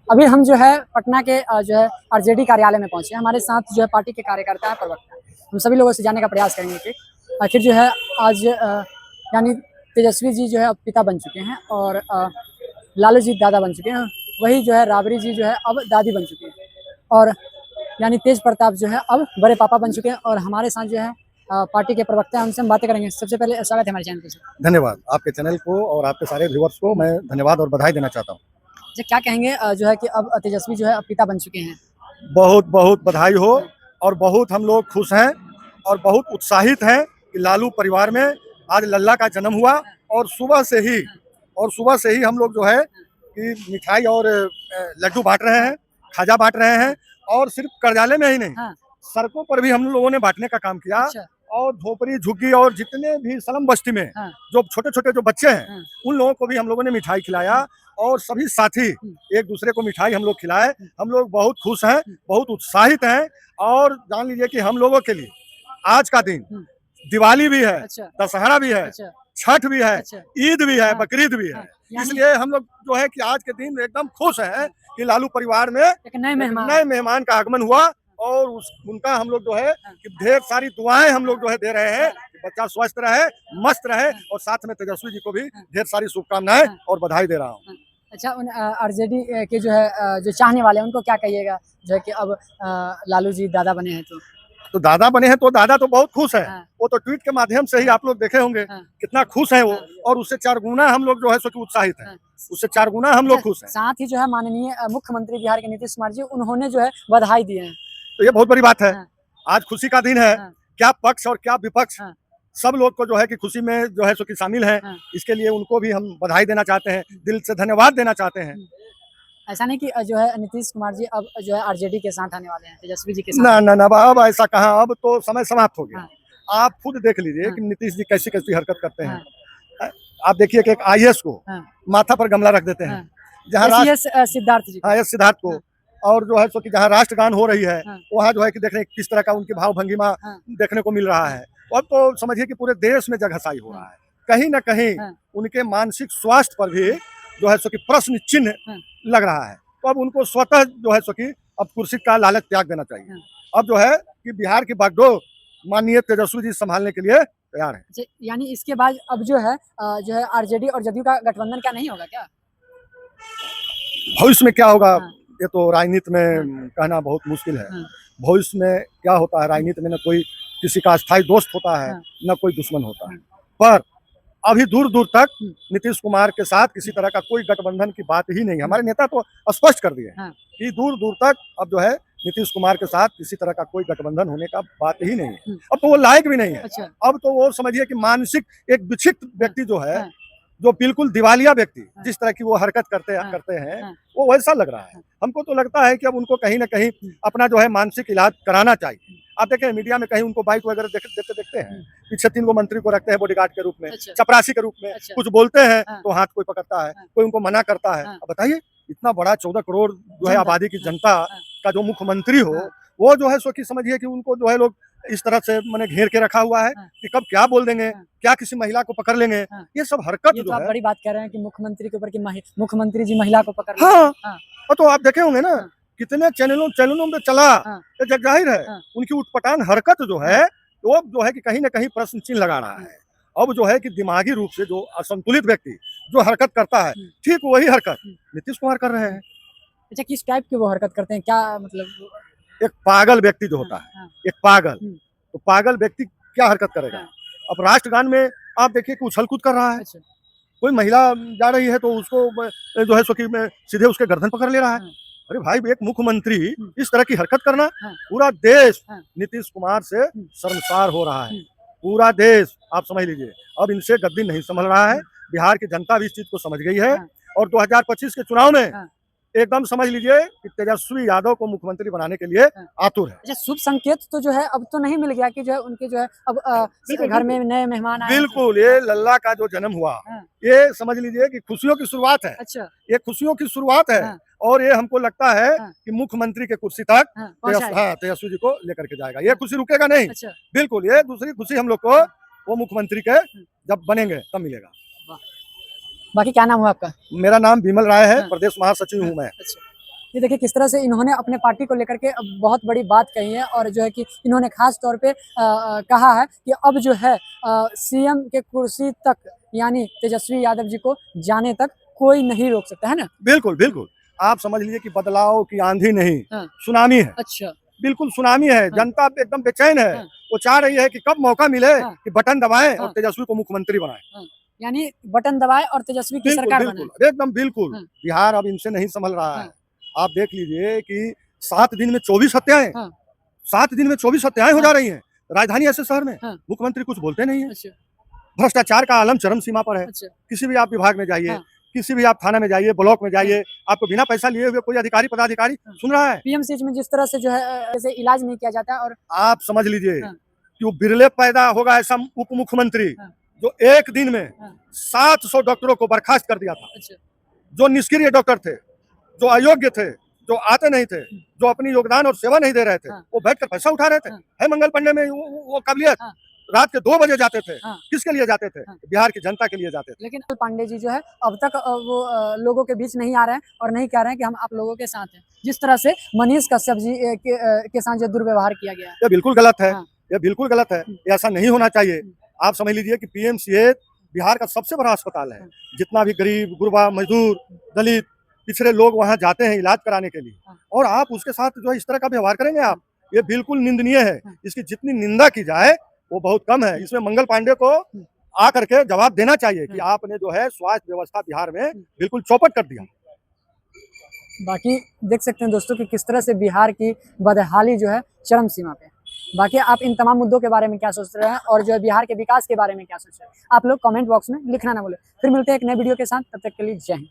अभी हम जो है पटना के जो है आरजेडी कार्यालय में पहुंचे हैं। हमारे साथ जो है पार्टी के कार्यकर्ता हैं, प्रवक्ता हैं। हम सभी लोगों से जानने का प्रयास करेंगे कि आखिर जो है आज यानी तेजस्वी जी जो है अब पिता बन चुके हैं और लालू जी दादा बन चुके हैं। वही जो है राबड़ी जी जो है अब दादी बन चुकी हैं और यानी तेज प्रताप जो है अब बड़े पापा बन चुके हैं। और हमारे साथ जो है पार्टी के प्रवक्ता हैं, उनसे हम बातें करेंगे। सबसे पहले स्वागत है हमारे चैनल पे। धन्यवाद आपके चैनल को और आपके सारे व्यूअर्स को मैं धन्यवाद और बधाई देना चाहता हूँ। अच्छा, क्या कहेंगे जो है कि अब तेजस्वी जो है अब पिता बन चुके हैं? बहुत बहुत बधाई हो और बहुत हम लोग खुश हैं और बहुत उत्साहित हैं कि लालू परिवार में आज लल्ला का जन्म हुआ। और सुबह से ही हम लोग जो है कि मिठाई और लड्डू बांट रहे हैं, खाजा बांट रहे हैं। और सिर्फ कार्यालय में ही नहीं, सड़कों पर भी हम लोगों ने बांटने का काम किया। अच्छा। और झोपड़ी झुग्गी और जितने भी स्लम बस्ती में जो छोटे छोटे जो बच्चे हैं उन लोगों को भी हम लोगों ने मिठाई खिलाया और सभी साथी एक दूसरे को मिठाई हम लोग खिलाए। हम लोग बहुत खुश हैं, बहुत उत्साहित हैं। और जान लीजिए कि हम लोगों के लिए आज का दिन दिवाली भी है, दशहरा भी है, छठ भी है, ईद भी है, बकरीद भी है। इसलिए हम लोग जो है कि आज के दिन एकदम खुश हैं कि लालू परिवार में एक नए मेहमान का आगमन हुआ। और उनका हम लोग जो है कि ढेर सारी दुआएं हम लोग जो है दे रहे हैं कि बच्चा स्वस्थ रहे, मस्त रहे। और साथ में तेजस्वी जी को भी ढेर सारी शुभकामनाएं और बधाई दे रहा हूँ। अच्छा, उन आरजेडी के जो है जो चाहने वाले हैं उनको क्या कहिएगा जो है कि अब लालू जी दादा बने हैं? तो दादा बने हैं तो दादा तो बहुत खुश है। वो तो ट्वीट के माध्यम से ही आप लोग देखे होंगे कितना खुश है वो। और उससे 4 गुना हम लोग जो है सो कि उत्साहित हैं। उससे 4 गुना हम लोग खुश हैं। साथ ही जो है माननीय मुख्यमंत्री बिहार के नीतीश कुमार जी, उन्होंने जो है बधाई दी है। तो ये बहुत बड़ी बात है। आज खुशी का दिन है। क्या पक्ष और क्या विपक्ष सब लोग को जो है कि खुशी में जो है सो कि शामिल है। इसके लिए उनको भी हम बधाई देना चाहते हैं, दिल से धन्यवाद देना चाहते हैं। ऐसा नहीं कि जो है नीतीश कुमार जी अब जो है आरजेडी के साथ आने वाले हैं, तेजस्वी जी के साथ? ना ना ना, अब ऐसा कहाँ, अब तो समय समाप्त हो गया। आप खुद देख लीजिए कि नीतीश जी कैसी कैसी हरकत करते हैं। आप देखिए कि एक आईएएस को माथा पर गमला रख देते हैं, जहाँ सिद्धार्थ को। और जो है सो कि जहाँ राष्ट्रगान हो रही है वहाँ जो है कि देख रहे किस तरह का उनकी भाव भंगिमा देखने को मिल रहा है। अब तो समझिए कि पूरे देश में जगहसाई हो रहा है। कहीं ना कहीं उनके मानसिक स्वास्थ्य पर भी जो है सो कि प्रश्न चिन्ह लग रहा है। तो अब उनको स्वतः जो है सो कि अब कुर्सी का लालच त्याग देना चाहिए। अब जो है कि बिहार की बागडोर माननीय तेजस्वी जी संभालने के लिए तैयार है। यानी इसके बाद अब जो है आरजेडी और जदयू का गठबंधन क्या नहीं होगा क्या? भविष्य में क्या होगा ये तो राजनीति में कहना बहुत मुश्किल है। भविष्य में क्या होता है, राजनीति में न कोई किसी का अस्थायी दोस्त होता है न कोई दुश्मन होता है। पर अभी दूर दूर तक नीतीश कुमार के साथ किसी तरह का कोई गठबंधन की बात ही नहीं है। हमारे नेता तो स्पष्ट कर दिए कि दूर दूर तक अब जो है नीतीश कुमार के साथ किसी तरह का कोई गठबंधन होने का बात ही नहीं है। अब तो वो लायक भी नहीं है। अब तो वो समझिए कि मानसिक एक विक्षिप्त व्यक्ति जो है, जो बिल्कुल दिवालिया व्यक्ति जिस तरह की वो हरकत करते हैं वो वैसा लग रहा है। हमको तो लगता है कि अब उनको कहीं ना कहीं अपना जो है मानसिक इलाज कराना चाहिए। आप देखें मीडिया में कहीं उनको बाइक वगैरह देखते हैं, पीछे 3 मंत्री को रखते हैं बॉडीगार्ड के रूप में, चपरासी के रूप में। कुछ बोलते हैं तो हाथ कोई पकड़ता है, कोई उनको मना करता है। अब बताइए, इतना बड़ा 14 करोड़ जो है आबादी की जनता का जो मुख्यमंत्री हो, वो जो है सो कि समझिए कि उनको जो है लोग इस तरह से मैंने घेर के रखा हुआ है कि कब क्या बोल देंगे, क्या किसी महिला को पकड़ लेंगे। ये सब हरकत ये जो तो आप है, बड़ी बात कह रहे हैं कि मुख्यमंत्री के ऊपर कि मुख्यमंत्री जी महिला को पकड़ और तो आप देखे होंगे ना कितने चैनलों में चला। जाहिर है उनकी उटपटांग हरकत जो है वो जो है कि कहीं ना कहीं प्रश्न चिन्ह लगा रहा है। अब जो है कि दिमागी रूप से जो असंतुलित व्यक्ति जो हरकत करता है, ठीक वही हरकत नीतीश कुमार कर रहे हैं। अच्छा, किस टाइप की वो हरकत करते हैं, क्या मतलब? एक पागल व्यक्ति जो होता है, एक पागल, तो पागल व्यक्ति क्या हरकत करेगा? अब राष्ट्रगान में आप देखिए कि उछल-कूद कर रहा है। कोई महिला जा रही है तो उसको जो है सो कि सीधे उसके गर्दन पकड़ ले रहा है। अरे भाई, एक मुख्यमंत्री इस तरह की हरकत करना, पूरा देश नीतीश कुमार से शर्मसार हो रहा है। पूरा देश आप समझ लीजिए अब इनसे गद्दी नहीं संभल रहा है। बिहार की जनता भी इस चीज को समझ गई है और 2025 के चुनाव में एकदम समझ लीजिए कि तेजस्वी यादव को मुख्यमंत्री बनाने के लिए आतुर है। अच्छा, शुभ संकेत तो जो है अब तो नहीं मिल गया कि जो है उनके जो है अब घर में नए मेहमान आए? बिल्कुल, ये लल्ला का जो जन्म हुआ ये समझ लीजिए कि खुशियों की शुरुआत है। अच्छा, ये खुशियों की शुरुआत है। और ये हमको लगता है कि मुख्यमंत्री के कुर्सी तक तेजस्वी जी को लेकर के जाएगा। ये खुशी रुकेगा नहीं। बिल्कुल, ये दूसरी खुशी हम लोग को वो मुख्यमंत्री के जब बनेंगे तब मिलेगा। बाकी क्या नाम हुआ आपका? मेरा नाम विमल राय है, प्रदेश महासचिव हूँ मैं। ये देखिए किस तरह से इन्होंने अपने पार्टी को लेकर के बहुत बड़ी बात कही है और जो है कि इन्होंने खास तौर पे कहा है कि अब जो है सीएम के कुर्सी तक यानी तेजस्वी यादव जी को जाने तक कोई नहीं रोक सकता है ना। बिल्कुल बिल्कुल, आप समझ लीजिए कि बदलाव की आंधी नहीं, हाँ। सुनामी है। अच्छा। बिल्कुल सुनामी है। हाँ। जनता एकदम बेचैन है। हाँ। वो चाह रही है कि कब मौका मिले हाँ। कि बटन दबाएं और हाँ। तेजस्वी को मुख्यमंत्री बनाएं। हाँ। यानी बटन दबाए और तेजस्वी की बिल्कुल सरकार बिल्कुल, बनाए। एकदम बिल्कुल। हाँ। बिहार अब इनसे नहीं संभल रहा है। हाँ। आप देख लीजिए कि 7 दिन में 24 हत्याएं, हाँ। 7 दिन में 24 हत्याएं हो हाँ। जा रही हैं राजधानी ऐसे शहर में। हाँ। मुख्यमंत्री कुछ बोलते नहीं है। अच्छा। भ्रष्टाचार का आलम चरम सीमा पर है। अच्छा। किसी भी आप विभाग में जाइए, हाँ। किसी भी आप थाना में जाइए, ब्लॉक में जाइए, आपको बिना पैसा लिए हुए कोई अधिकारी पदाधिकारी सुन रहा है। पीएमसीएच में जिस तरह से जो है जैसे इलाज नहीं किया जाता है और आप समझ लीजिए हाँ। कि वो बिरले पैदा होगा ऐसा उप मुख्यमंत्री हाँ। जो एक दिन में हाँ। 700 डॉक्टरों को बर्खास्त कर दिया था। अच्छा। जो निष्क्रिय डॉक्टर थे, जो अयोग्य थे, जो आते नहीं थे, जो अपनी योगदान और सेवा नहीं दे रहे थे, हाँ। वो बैठकर पैसा उठा रहे थे। हाँ। है मंगल पांडे में वो काबिलियत। हाँ। रात के 2 बजे जाते थे। हाँ। किसके लिए जाते थे? हाँ। बिहार की जनता के लिए जाते थे। लेकिन पांडे जी जो है अब तक वो लोगों के बीच नहीं आ रहे हैं और नहीं कह रहे हैं कि हम आप लोगों के साथ हैं। जिस तरह से मनीष कश्यप जी के साथ जो दुर्व्यवहार किया गया है, ये बिल्कुल गलत है। हाँ। ये बिल्कुल गलत है। ये ऐसा नहीं होना चाहिए। आप समझ लीजिए कि पीएमसीएच बिहार का सबसे बड़ा अस्पताल है। जितना भी गरीब, गुरबा, मजदूर, दलित, पिछड़े लोग वहाँ जाते हैं इलाज कराने के लिए, और आप उसके साथ जो है इस तरह का व्यवहार करेंगे आप, ये बिल्कुल निंदनीय है। इसकी जितनी निंदा की जाए वो बहुत कम है। इसमें मंगल पांडे को आकर के जवाब देना चाहिए कि आपने जो है स्वास्थ्य व्यवस्था बिहार में बिल्कुल चौपट कर दिया। बाकी देख सकते हैं दोस्तों कि किस तरह से बिहार की बदहाली जो है चरम सीमा पे है। बाकी आप इन तमाम मुद्दों के बारे में क्या सोच रहे हैं और जो है बिहार के विकास के बारे में क्या सोच रहे हैं, आप लोग कमेंट बॉक्स में लिखना ना भूलें। फिर मिलते हैं एक नए वीडियो के साथ, तब तक के लिए जय हिंद।